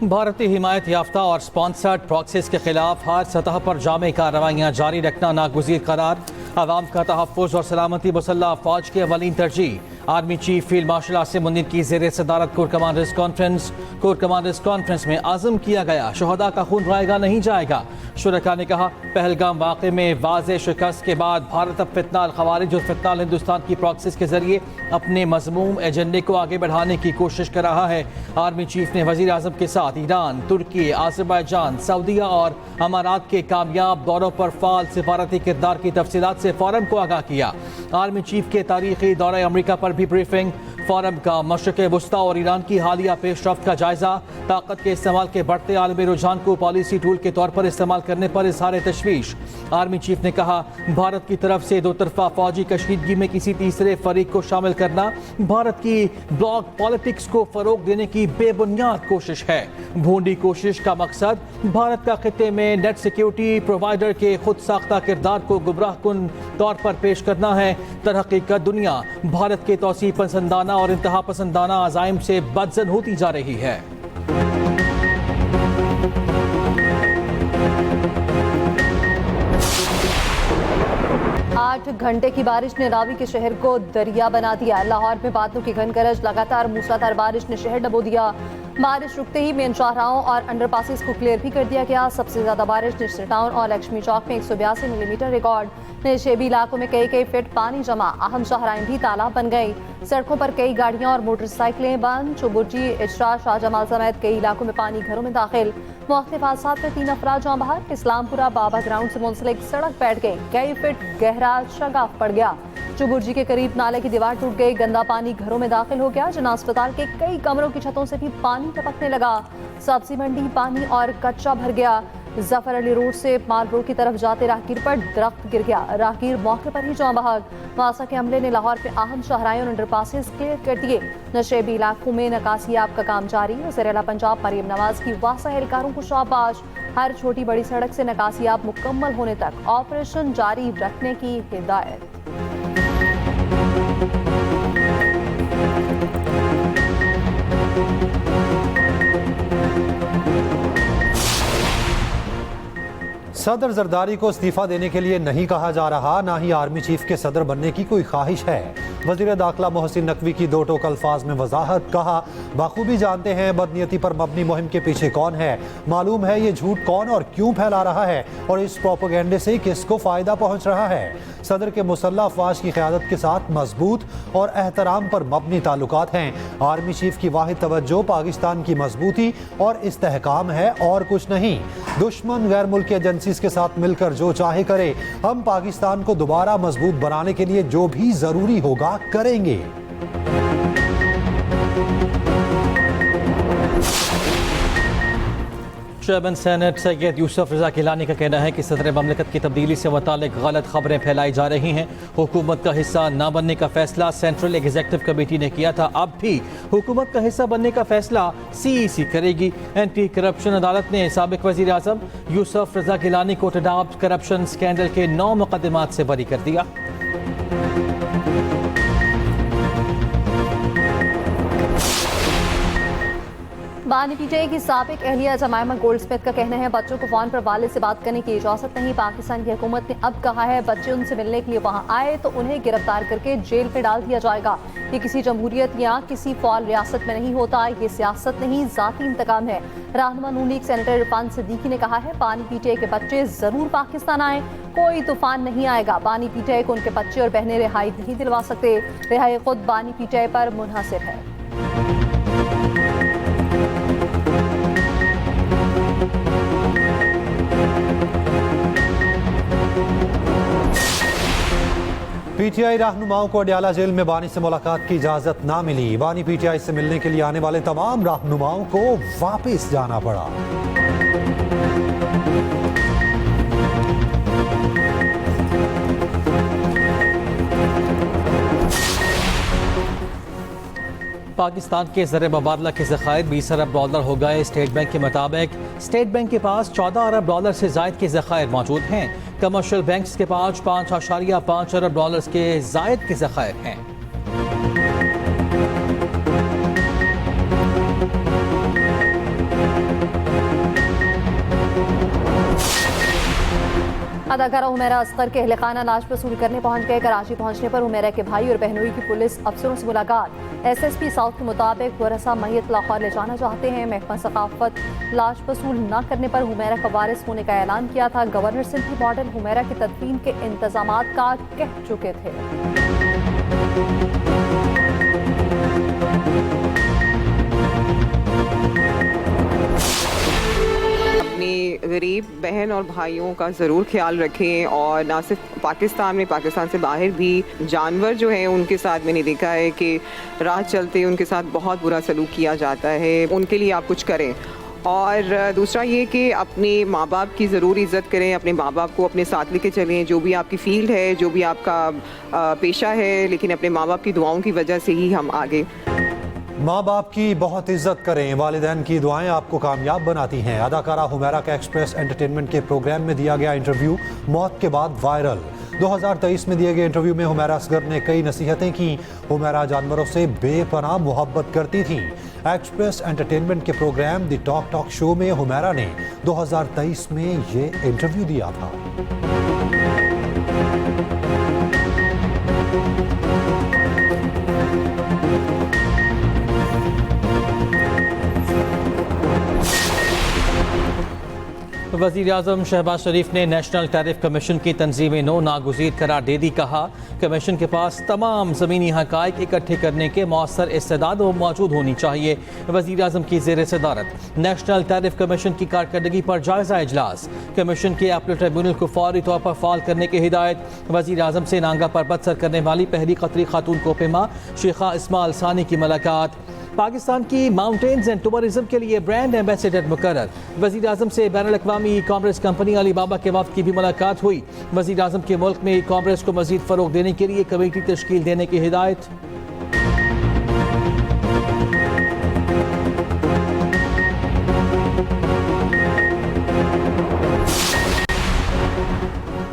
भारतीय हिमायत याफ्ता और स्पॉन्सर्ड प्रॉक्सीज के खिलाफ हर सतह पर जामे कार्रवाइयाँ जारी रखना नागुज़ीर करार। अवाम का तहफ़्फ़ुज़ और सलामती मुसल्लह फ़ौज की अवलीन तरजीह। Army chief field marshal Asim Munir की ज़ेर सदारत कोर कमांडर्स कॉन्फ्रेंस में आज़म किया गया, शहदा का खून रायगा नहीं जाएगा। शुरका ने कहा, पहलगाम वाक़े में वाज़े शिकस्त के बाद भारत अब फितनाल ख़वारिज और फितनाल हिंदुस्तान की प्रॉक्सीज के ज़रिए अपने मज़मूम एजेंडे को आगे बढ़ाने की कोशिश कर रहा है। आर्मी चीफ ने वज़ीर आज़म के साथ ईरान, तुर्की, आज़रबाईजान, सऊदीया और अमारात के कामयाब दौरों पर फ़ाल सिफारती किरदार की तफसीलात से फ़ौरन को आगाह किया। आर्मी चीफ के तारीख़ी दौरे अमरीका पर भी ब्रीफिंग। फ़ोरम का मशरिक़ वस्ता और ईरान की हालिया पेशरफ्त का जायज़ा। ताकत के इस्तेमाल के बढ़ते आलमी रुझान को पॉलिसी टूल के तौर पर इस्तेमाल करने पर इज़हार तशवीश। आर्मी चीफ ने कहा, भारत की तरफ से दो तरफा फौजी कशीदगी में किसी तीसरे फरीक को शामिल करना भारत की ब्लॉक पॉलिटिक्स को फ़रोग देने की बेबुनियाद कोशिश है। भूंडी कोशिश का मकसद भारत का खित्ते में नेट सिक्योरिटी प्रोवाइडर के खुद साख्ता किरदार को गुमराहकुन तौर पर पेश करना है। दरहकीकत दुनिया भारत के तौसीफ पसंदाना और इंतहा पसंदाना अज़ाइम से बदज़न होती जा रही है। 8 घंटे की बारिश ने रावी के शहर को दरिया बना दिया। लाहौर में बादलों की घन गरज, लगातार मूसलाधार बारिश ने शहर डबो दिया। बारिश रुकते ही मेन शाहराहों और अंडरपासेस को क्लियर भी कर दिया गया। सबसे ज्यादा बारिश निश्चित टाउन और लक्ष्मी चौक में 182 मिलीमीटर रिकॉर्ड। नशेबी इलाकों में कई फीट पानी जमा, अहम शाहराएं भी तालाब बन गई। सड़कों पर कई गाड़ियां और मोटरसाइकिलें बंद। चुबुर्जी, इजरा, शाहजमाल समेत कई इलाकों में पानी घरों में दाखिल। मुख्तलिफ हादसात में 3 अफराद जाँ बहक। इस्लामपुरा बाबा ग्राउंड से मुंसलिक सड़क बैठ गई, कई फीट गहरा शगाफ पड़ गया। चुबुर्जी के करीब नाले की दीवार टूट गई, गंदा पानी घरों में दाखिल हो गया। जना अस्पताल के कई कमरों की छतों से भी पानी टपकने लगा। सब्जी मंडी पानी और कच्चा भर गया। जफर अली रोड से माल रोड की तरफ जाते राहगीर पर दरख्त गिर गया, राहगीर मौके पर ही जाँ बहक। वासा के अमले ने लाहौर में अहम शाहराएं और अंडरपासेस क्लियर कर दिए। नशेबी इलाकों में नकासियाब का काम जारी। वज़ीर-ए-आला पंजाब मरियम नवाज की वासा एहलकारों को शाबाश। हर छोटी बड़ी सड़क से नकासियाब मुकम्मल होने तक ऑपरेशन जारी रखने की हिदायत। सदर जरदारी को इस्तीफा देने के लिए नहीं कहा जा रहा, ना ही आर्मी चीफ के सदर बनने की कोई ख्वाहिश है। वज़ीर दाखिला मोहसिन नकवी की 2 टोक अल्फाज में वजाहत। कहा, बखूबी जानते हैं बदनीयती पर मबनी मुहिम के पीछे कौन है, मालूम है ये झूठ कौन और क्यों फैला रहा है और इस प्रोपेगेंडे से किसको फ़ायदा पहुँच रहा है। सदर के मुसल्लह अफवाज की क़यादत के साथ मजबूत और एहतराम पर मबनी ताल्लुकात हैं। आर्मी चीफ की वाहिद तवज्जो पाकिस्तान की मजबूती और इस्तेहकाम है और कुछ नहीं। दुश्मन गैर मुल्की एजेंसीज के साथ मिलकर जो चाहे करे, हम पाकिस्तान को दोबारा मजबूत बनाने के लिए जो भी जरूरी होगा करेंगे। चेयरमैन सेनेट सैयद यूसुफ रजा गिलानी का कहना है कि सदर ममलिकत की तब्दीली से मुतालिक गलत खबरें फैलाई जा रही हैं। हुकूमत का हिस्सा न बनने का फैसला सेंट्रल एग्जीक्यूटिव कमेटी ने किया था, अब भी हुकूमत का हिस्सा बनने का फैसला CEC करेगी। एंटी करप्शन अदालत ने साबिक वज़ीर आज़म यूसुफ रजा गिलानी को तनाब करप्शन स्कैंडल के 9 मुकदमात से बरी कर दिया। बानी पीटीआई की साबिक एहलिया जमायमा गोल्डस्मिथ का कहना है, बच्चों को फोन पर वालिद से बात करने की इजाजत नहीं। पाकिस्तान की हुकूमत ने अब कहा है, बच्चे उनसे मिलने के लिए वहां आए तो उन्हें गिरफ्तार करके जेल में डाल दिया जाएगा। ये किसी जमहूरियत या किसी फौल रियासत में नहीं होता, ये सियासत नहीं जाती इंतकाम है। रहनुमा नून लीग सेनेटर इरफान सिद्दीकी ने कहा है, बानी पीटीआई के बच्चे जरूर पाकिस्तान आए, कोई तूफान नहीं आएगा। बानी पीटीआई को उनके बच्चे और बहनें रिहाई नहीं दिलवा सकते, रिहाई खुद बानी पीटीआई पर मुनहसर है। पीटीआई रहनुमाओं को अडयाला जेल में बानी से मुलाकात की इजाजत ना मिली। बानी पीटीआई से मिलने के लिए आने वाले तमाम रहनुमाओं को वापस जाना पड़ा। पाकिस्तान के ज़र मुबादला के ज़खायर 20 अरब डॉलर हो गए। स्टेट बैंक के मुताबिक स्टेट बैंक के पास 14 अरब डॉलर से ज़ायद के ज़खायर मौजूद हैं। कमर्शियल बैंक्स के पास 5.5 अरब डॉलर के ज़ायद के ज़खायर हैं। अदाकारा हुमैरा असगर के अहलखाना लाश वसूल करने पहुंच गए। कराची पहुंचने पर हुमैरा के भाई और बहनोई की पुलिस अफसरों से मुलाकात। SSP साउथ के मुताबिक वरसा मैयत लाहौर ले जाना चाहते हैं। महकमा सकाफत लाश वसूल न करने पर हुमैरा का वारिस होने का ऐलान किया था। गवर्नर सिंधी मॉडल हुमैरा की तदफीन के इंतजामात का कह चुके थे। गरीब बहन और भाइयों का ज़रूर ख्याल रखें, और ना सिर्फ पाकिस्तान में, पाकिस्तान से बाहर भी जानवर जो हैं उनके साथ मैंने देखा है कि राह चलते उनके साथ बहुत बुरा सलूक किया जाता है। उनके लिए आप कुछ करें। और दूसरा ये कि अपने माँ बाप की ज़रूर इज़्ज़त करें, अपने माँ बाप को अपने साथ लेके चलें। जो भी आपकी फ़ील्ड है, जो भी आपका पेशा है, लेकिन अपने माँ बाप की दुआओं की वजह से ही हम आगे। माँ बाप की बहुत इज्जत करें, वालिदैन की दुआएं आपको कामयाब बनाती हैं। अदाकारा हुमैरा का एक्सप्रेस एंटरटेनमेंट के प्रोग्राम में दिया गया इंटरव्यू मौत के बाद वायरल। 2023 में दिए गए इंटरव्यू में हुमैरा असगर ने कई नसीहतें की। हुमैरा जानवरों से बेपनाह मोहब्बत करती थीं। एक्सप्रेस एंटरटेनमेंट के प्रोग्राम द टॉक शो में हुमैरा ने 2023 में ये इंटरव्यू दिया था। वज़ीर आज़म शहबाज शरीफ ने नेशनल टैरिफ कमीशन की तंजीम नो नागुज़ीर करार दे दी। कहा कमीशन के पास तमाम ज़मीनी हक़ाइक़ इकट्ठे करने के मौसर इस्तेदाद मौजूद होनी चाहिए। वज़ीर आज़म की ज़ेर सदारत नेशनल टैरिफ कमीशन की कारकर्दगी पर जायज़ा इजलास। कमीशन के अपील ट्रिब्यूनल को फौरी तौर पर फ़ाल करने की हिदायत। वज़ीर आज़म से नांगा पर बदसर करने वाली पहली कतरी खातून कोपेमा शेखा इस्माइल सानी की मुलाकात। पाकिस्तान की माउंटेन्स एंड टूरिज्म के लिए ब्रांड एम्बेसडर मुकर्रर। वज़ीर आज़म से बैनुल अक़वामी ई कॉमर्स कंपनी अलीबाबा के वफ़द की भी मुलाकात हुई। वज़ीर आज़म के मुल्क में ई कॉमर्स को मज़ीद फ़रोग़ देने के लिए कमेटी तश्कील देने की हिदायत।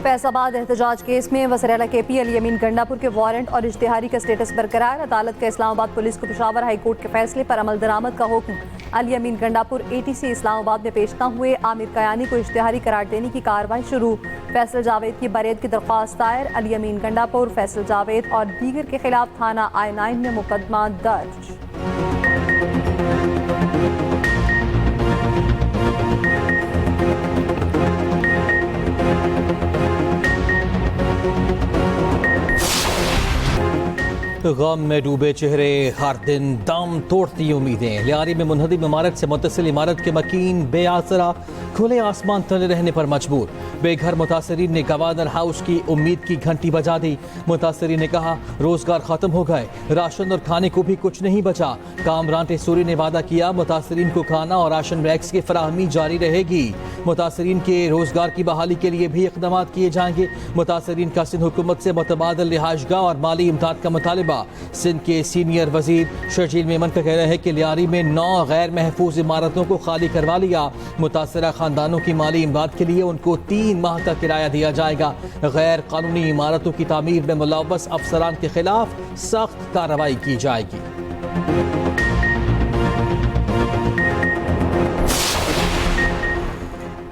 फैसलाबाद एहतजाज केस में वज़ीर KP अली अमीन गंडापुर के वारंट और इश्तिहारी का स्टेटस बरकरार। अदालत का इस्लामाबाद पुलिस को पेशावर हाई कोर्ट के फैसले पर अमल दरामद का हुक्म। अली अमीन गंडापुर ATC इस्लामाबाद में पेश न हुए। आमिर कयानी को इश्तिहारी करार देने की कार्रवाई शुरू। फैसल जावेद की बरेत की दरख्वास्त दायर। अली अमीन गंडापुर, फैसल जावेद और दीगर के खिलाफ थाना I9 में मुकदमा दर्ज। गम में डूबे चेहरे, हर दिन दम तोड़ती उम्मीदें। लियारी में मुनहदिम इमारत से मुत्तसिल इमारत के मकीन बेआसरा खुले आसमान तले रहने पर मजबूर। बेघर मुतासरीन ने गवर्नर हाउस की उम्मीद की घंटी बजा दी। मुतासरीन ने कहा रोजगार खत्म हो गए, राशन और खाने को भी कुछ नहीं बचा। कामरान टेसूरी ने वादा किया मुतासरीन को खाना और राशन बैग्स की फराहमी जारी रहेगी। मुतासरीन के रोजगार की बहाली के लिए भी इक़दाम किए जाएंगे। मुतासरीन का सिंध हुकूमत से मुतबादल रिहाइशगाह और माली इमदाद का मुतालबा। सिंध के सीनियर वजीर शर्जील मेमन का कहना है कि लियारी में 9 गैर महफूज इमारतों को खाली करवा लिया। मुतासरा खानदानों की माली इमदाद के लिए उनको 3 माह का किराया दिया जाएगा। गैर कानूनी इमारतों की तामीर में मुलव्वस अफसरान के खिलाफ सख्त कार्रवाई की जाएगी।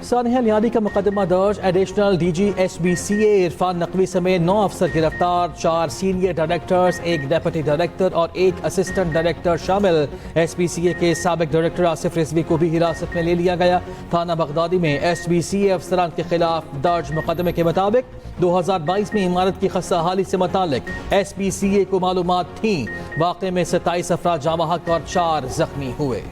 सानिया लियारी का मुकदमा दर्ज। Additional DG SBCA Irfan Naqvi समेत 9 अफसर गिरफ्तार। 4 सीनियर डायरेक्टर्स, 1 डेप्यूटी डायरेक्टर और 1 असिस्टेंट डायरेक्टर शामिल। SBCA के साबिक डायरेक्टर आसिफ रिजवी को भी हिरासत में ले लिया गया। थाना बगदादी में SBCA अफसरान के खिलाफ दर्ज मुकदमे के मुताबिक 2022 में इमारत की खस्ताहाली से मुतालिक SBCA को मालूमात थी। वाक़े में 27 अफराद जाँ बहक और 4 जख्मी हुए।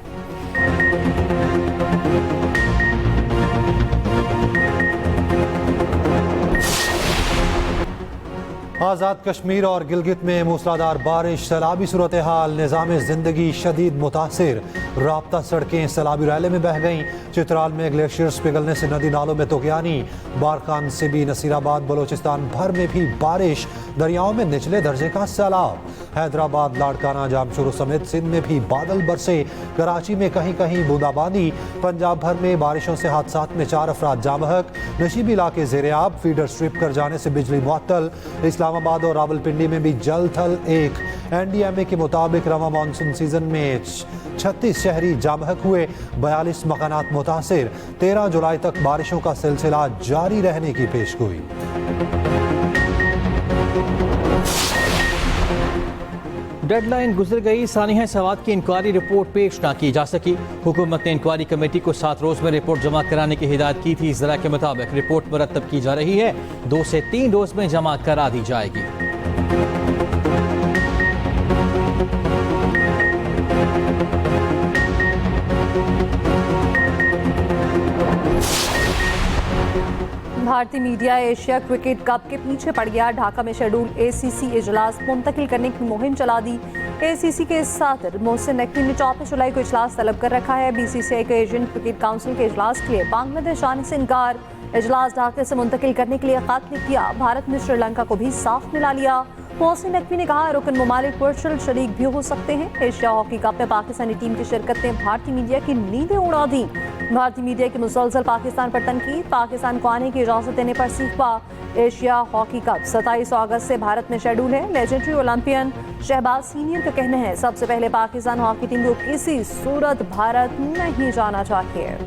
आज़ाद कश्मीर और गिलगित में मूसलाधार बारिश, सैलाबी सूरत हाल, निज़ाम ज़िंदगी शदीद मुतासिर। राब्ता सड़कें सैलाबी रैले में बह गईं। चित्राल में ग्लेशियर्स पिघलने से नदी नालों में तुग़यानी। बारखान से भी नसीराबाद बलोचिस्तान भर में भी बारिश, दरियाओं में निचले दर्जे का सैलाब। हैदराबाद, लाड़काना, जामशुरू समेत सिंध में भी बादल बरसे। कराची में कहीं कहीं बूंदाबांदी। पंजाब भर में बारिशों से हादसात में 4 अफराद जाँ बहक। नशीबी इलाके ज़ेर-ए-आब, फीडर स्ट्रिप कर जाने से बिजली मुअत्तल। इस्लाम इस्लामाबाद और रावलपिंडी में भी जल थल एक। NDMA के मुताबिक रवा मानसून सीजन में 36 शहरी जामहक हुए, 42 मकानात मुतासिर। 13 जुलाई तक बारिशों का सिलसिला जारी रहने की पेशगोई। डेडलाइन गुजर गई, सानिया सवाद की इंक्वायरी रिपोर्ट पेश ना की जा सकी। हुकूमत ने इंक्वायरी कमेटी को 7 रोज में रिपोर्ट जमा कराने की हिदायत की थी। जरा के मुताबिक रिपोर्ट मुरतब की जा रही है, 2 से 3 रोज में जमा करा दी जाएगी। भारतीय मीडिया एशिया क्रिकेट कप के पीछे पड़ गया। ढाका में शेड्यूल ACC इजलास मुंतकिल करने की मुहिम चला दी। ACC के सदर मोहसिन नकवी ने 24 जुलाई को इजलास तलब कर रखा है। BCCI के एशियन क्रिकेट काउंसिल के इजलास के लिए बांग्लादेश आने से इनकार। इजलास ढाके से मुंतकिल करने के लिए खत लिख दिया। भारत ने श्रीलंका को भी साफ मिला लिया। मोहसिन नकवी ने कहा, रुकन ममालिक वर्चुअल शरीक भी हो सकते हैं। एशिया हॉकी कप में पाकिस्तानी टीम की शिरकत ने भारतीय मीडिया की नींदें उड़ा दी। भारतीय मीडिया की मुसलसल पाकिस्तान पर तनकीद, पाकिस्तान को आने की इजाजत देने पर सीखा। एशिया हॉकी कप 27 अगस्त से भारत में शेड्यूल है। लेजेंडरी ओलंपियन शहबाज सीनियर का कहना है, सबसे पहले पाकिस्तान हॉकी टीम को किसी सूरत भारत नहीं जाना चाहिए।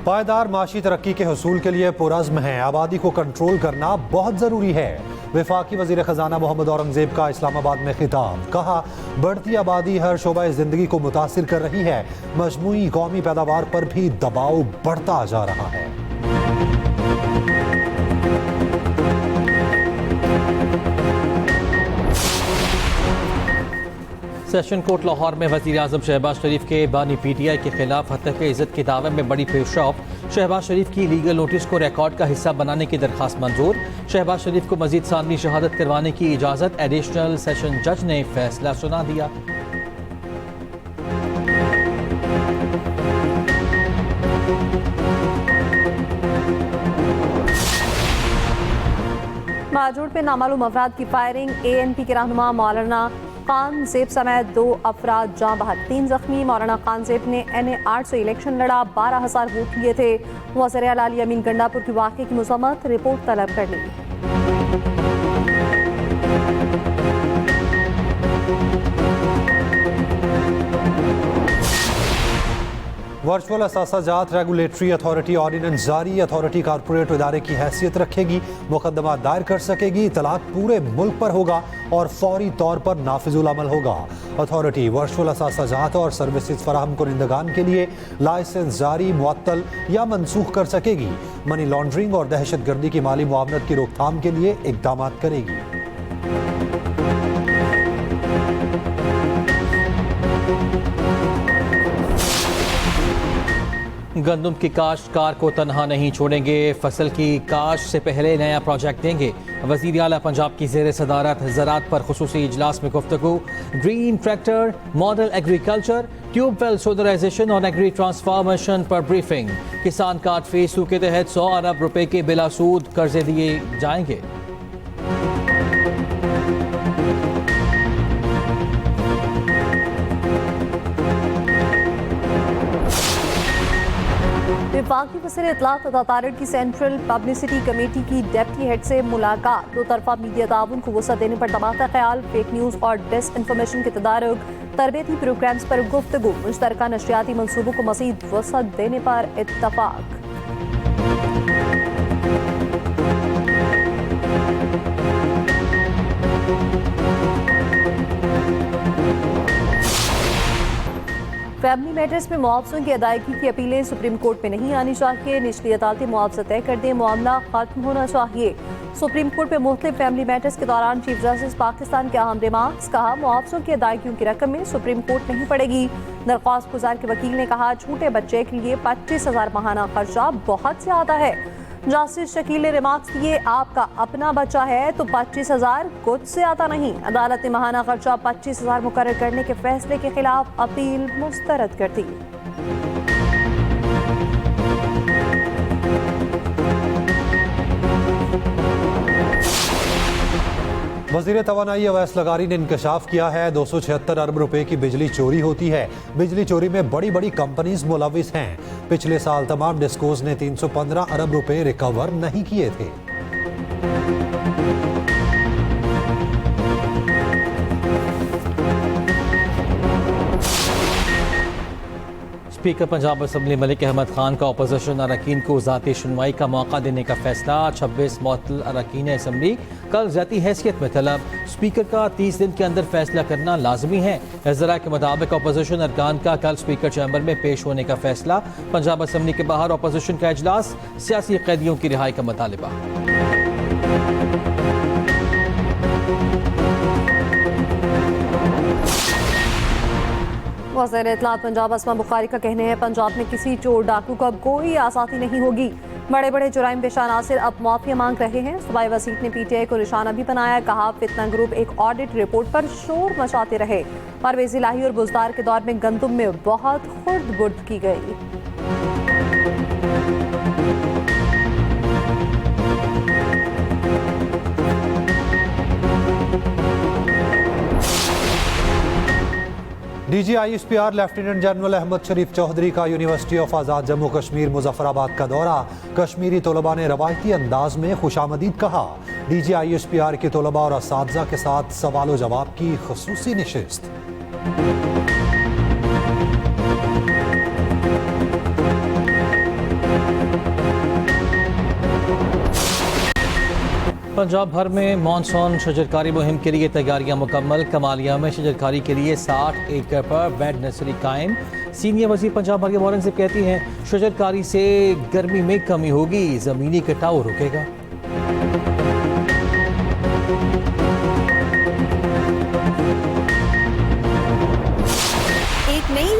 पायदार माशी तरक्की के हसूल के लिए पुरज़्म है। आबादी को कंट्रोल करना बहुत ज़रूरी है। वफाकी वज़ीर ख़जाना मोहम्मद औरंगज़ेब का इस्लामाबाद में खिताब। कहा, बढ़ती आबादी हर शोबा ज़िंदगी को मुतासिर कर रही है। मजमूई कौमी पैदावार पर भी दबाव बढ़ता जा रहा है। सेशन कोर्ट लाहौर में वज़ीर आज़म शहबाज शरीफ के बानी PTI के खिलाफ हत्या के इज़्ज़त के दावे में बड़ी पेशरफ। शहबाज शरीफ की लीगल नोटिस को रिकॉर्ड का हिस्सा बनाने की दरख्वास्त मंजूर। शहबाज शरीफ को मजीद सानवी शहादत करवाने की इजाज़त। एडिशनल सेशन जज ने फैसला सुना दिया। माजूड़ पे नामालूम अफराद की फायरिंग। ANP के रहनुमा मौलाना खान ज़ेब समेत 2 अफराद जाँ बहक, 3 जख्मी। मौलाना खान ज़ेब ने NA 8 से इलेक्शन लड़ा, 12,000 वोट लिए थे। वज़ीर आला अली अमीन गंडापुर की वाक़े की मज़म्मत, रिपोर्ट तलब कर ली। वर्चुअल असासाजात रेगुलेटरी अथॉरिटी ऑर्डिनेंस जारी। अथॉरिटी कारपोरेट इदारे की हैसियत रखेगी, मुकदमा दायर कर सकेगी। तलाक पूरे मुल्क पर होगा और फौरी तौर पर नाफिजुल अमल होगा। अथॉरिटी वर्चुअल असासाजात और सर्विसेज फराहम कुनिंदगान के लिए लाइसेंस जारी, मुअत्तल या मनसूख कर सकेगी। मनी लॉन्ड्रिंग और दहशत गर्दी की माली मुआवनत की रोकथाम के लिए इकदाम करेगी। गंदम की काश्तकार को तनहा नहीं छोड़ेंगे, फसल की काश्त से पहले नया प्रोजेक्ट देंगे। वज़ीर आला पंजाब की ज़ेर सदारत ज़राअत पर खुसूसी इजलास में गुफ्तगू। Green tractor, model agriculture, tubewell solarization और एग्री ट्रांसफॉर्मेशन पर ब्रीफिंग। किसान कार्ड फेज 2 के तहत 100 अरब रुपए के बिलासूद कर्जे दिए जाएंगे। वफाकी वज़ीर इत्तलात अथॉरिटी की सेंट्रल पब्लिसिटी कमेटी की डेप्टी हेड से मुलाकात। 2 तरफा मीडिया ताउन को वसअत देने पर तबादला ख्याल। फेक न्यूज़ और डिस इन्फॉर्मेशन के तदारुक, तरबियती प्रोग्राम्स पर गुफ्तगू। मुश्तरका नशियाती मंसूबों को मज़ीद वसअत देने पर इत्तफाक। फैमिली मैटर्स में मुआवजों की अदायगी की अपीलें सुप्रीम कोर्ट में नहीं आनी चाहिए। निचली अदालतें मुआवजा तय कर दें, मामला खत्म होना चाहिए। सुप्रीम कोर्ट में मुख्तलिफ फैमिली मैटर्स के दौरान चीफ जस्टिस पाकिस्तान के अहम रिमार्क्स। कहा, मुआवजों की अदायगियों की रकम में सुप्रीम कोर्ट नहीं पड़ेगी। दरख्वास्त गुजार के वकील ने कहा, छोटे बच्चे के लिए 25,000 माहाना खर्चा बहुत ज्यादा है। जस्टिस शकील ने रिमार्क्स दिए, आपका अपना बच्चा है तो 25,000 कुछ ज्यादा नहीं। अदालत ने माहाना खर्चा 25,000 मुकर्रर करने के फैसले के खिलाफ अपील मुस्तरद कर दी। वज़ीर तवानाई अवैस लगारी ने इंकशाफ किया है 276 अरब रुपए की बिजली चोरी होती है। बिजली चोरी में बड़ी बड़ी कंपनीज मुलविस हैं। पिछले साल तमाम डिस्कोज ने 315 अरब रुपए रिकवर नहीं किए थे। स्पीकर पंजाब असम्बली मलिक अहमद खान का अपोजिशन अरकान को ज़ाती सुनवाई का मौका देने का फैसला। 26 मुअत्तल अरकान असम्बली कल ज़ाती हैसियत में तलब। स्पीकर का 30 दिन के अंदर फैसला करना लाजमी है। वज़रा के मुताबिक अपोजिशन अरकान का कल स्पीकर चैम्बर में पेश होने का फैसला। पंजाब असम्बली के बाहर अपोजिशन का इजलास। सियासी कैदियों की रिहाई का मुतालिबा। वज़ीर इत्तलात पंजाब अस्मा बुखारी का कहना है पंजाब में किसी चोर डाकू को अब कोई आसानी नहीं होगी। बड़े बड़े जुराइम पेशा अनासिर अब मुआफिया मांग रहे हैं। सूबाई वसीफ ने PTI को निशाना भी बनाया। कहा फितना ग्रुप एक ऑडिट रिपोर्ट पर शोर मचाते रहे। परवेज़ इलाही और बुज़दार के दौर में गंदुम में बहुत खुर्द बुर्द की गई। DG ISPR lieutenant general Ahmed Sharif Chaudhry का यूनिवर्सिटी ऑफ आज़ाद जम्मू कश्मीर मुजफ्फराबाद का दौरा। कश्मीरी तलबा ने रवायती अंदाज में खुशामदीद कहा। DG ISPR के तलबा और असातिज़ा के साथ सवाल जवाब की खुसूसी नशिस्त। पंजाब भर में मानसून शजरकारी मुहिम के लिए तैयारियां मुकम्मल। कमालिया में शजरकारी के लिए 60 एकड़ पर बेड नर्सरी कायम। सीनियर वजीर पंजाब मरियम औरंगज़ेब कहती हैं शजरकारी से गर्मी में कमी होगी, ज़मीनी कटाव रुकेगा।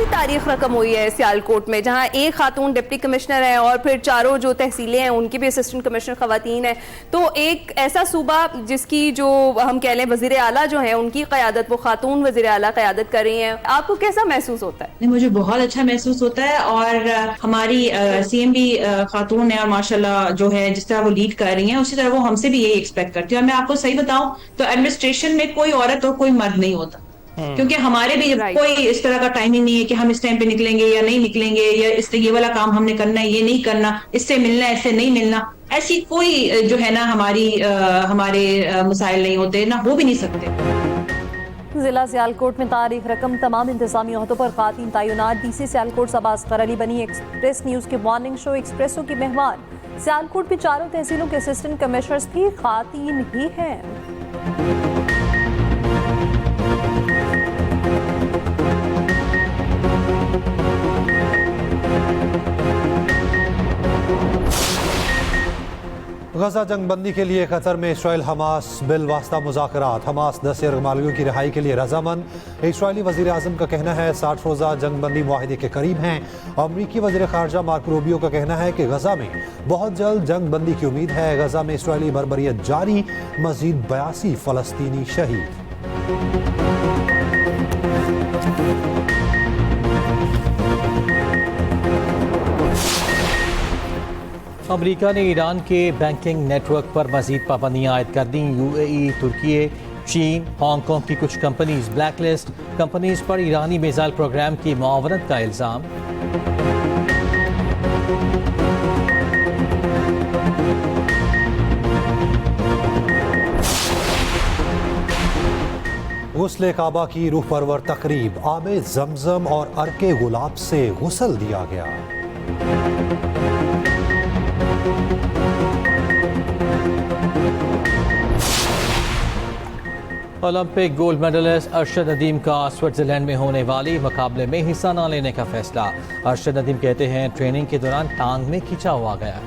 तारीख रकम हुई है सियालकोट में, जहां एक खातून डिप्टी कमिश्नर है और फिर चारों जो तहसीलें हैं उनकी भी असिस्टेंट कमिश्नर खवातीन है। तो एक ऐसा सूबा जिसकी जो हम कह लें वजीर आला जो है उनकी क़यादत, वो खातून वजीर आला क़यादत कर रही हैं, आपको कैसा महसूस होता है? मुझे बहुत अच्छा महसूस होता है और हमारी CM भी खातून है और माशाल्लाह जो है जिस तरह वो लीड कर रही हैं उसी तरह वो हमसे भी यही एक्सपेक्ट करती है। और मैं आपको सही बताऊं तो एडमिनिस्ट्रेशन में कोई औरत और कोई मर्द नहीं होता, क्योंकि हमारे भी कोई इस तरह का टाइमिंग नहीं है कि हम इस टाइम पे निकलेंगे या नहीं निकलेंगे, या इससे ये वाला काम हमने करना है, ये नहीं करना, इससे मिलना है, इससे नहीं मिलना। ऐसी कोई जो है ना हमारे मसाइल नहीं होते, ना हो भी नहीं सकते। जिला सियालकोट में तारीख रकम तमाम इंतजामी अहदों पर खातीन तैनात। DC सियालकोट सबा अस्कर अली बनी एक्सप्रेस न्यूज़ के मॉर्निंग शो एक्सप्रेसो की मेहमान। सियालकोट में चारों तहसीलों के असिस्टेंट कमिश्नर्स भी खातीन ही हैं। गजा जंगबंदी के लिए कतर में इसराइल हमास बिल वास्ता मुज़ाकरात। हमास 10 यरगमालियों की रिहाई के लिए रजामंद। इसराइली वज़ीर आज़म का कहना है 60 रोज़ा जंगबंदी मुआहिदे के करीब हैं। अमरीकी वज़ीर ख़ारजा मार्को रूबियो का कहना है कि गजा में बहुत जल्द जंगबंदी की उम्मीद है। गजा में इसराइली बर्बरियत जारी, मज़ीद 82 फ़लस्तीनी शहीद। अमरीका ने ईरान के बैंकिंग नेटवर्क पर मज़ीद पाबंदियाँ आयद कर दी। UAE, तुर्की, चीन, हांगकॉन्ग की कुछ कंपनीज ब्लैकलिस्ट। कंपनीज पर ईरानी मिसाइल प्रोग्राम की मुआवनत का इल्ज़ाम। गुस्ले काबा की रूह परवर तकरीब। आबे जमजम और अर्के गुलाब से गुस्ल दिया गया। Olympic gold medalist Arshad Nadeem का स्विट्जरलैंड में होने वाली मुकाबले में हिस्सा न लेने का फैसला। अरशद नदीम कहते हैं ट्रेनिंग के दौरान टांग में खिंचाव आ गया है।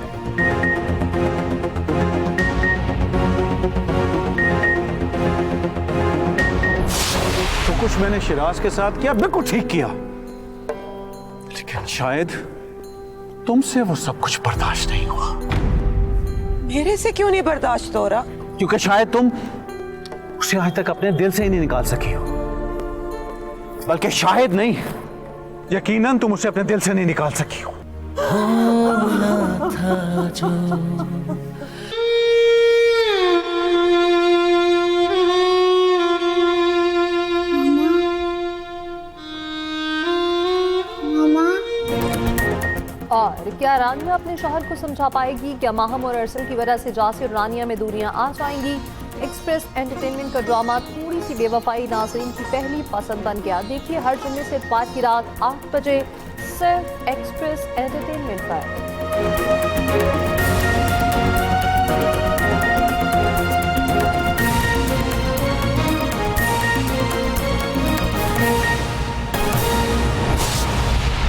तो कुछ मैंने शिराज के साथ किया, बिल्कुल ठीक किया, लेकिन शायद तुमसे वो सब कुछ बर्दाश्त नहीं हुआ। मेरे से क्यों नहीं बर्दाश्त हो रहा? क्योंकि शायद तुम उसे आज तक अपने दिल से ही नहीं निकाल सकी हो। बल्कि शायद नहीं, यकीनन तुम उसे अपने दिल से नहीं निकाल सकी हो। और क्या रानिया अपने शौहर को समझा पाएगी? क्या माहम और अरसल की वजह से जासी और रानिया में दूरियां आ जाएंगी? एक्सप्रेस एंटरटेनमेंट का ड्रामा थोड़ी सी बेवफाई नाज़रीन की पहली पसंद बन गया। देखिए हर जुम्मे से इतवार की रात 8 बजे सिर्फ एक्सप्रेस एंटरटेनमेंट पर।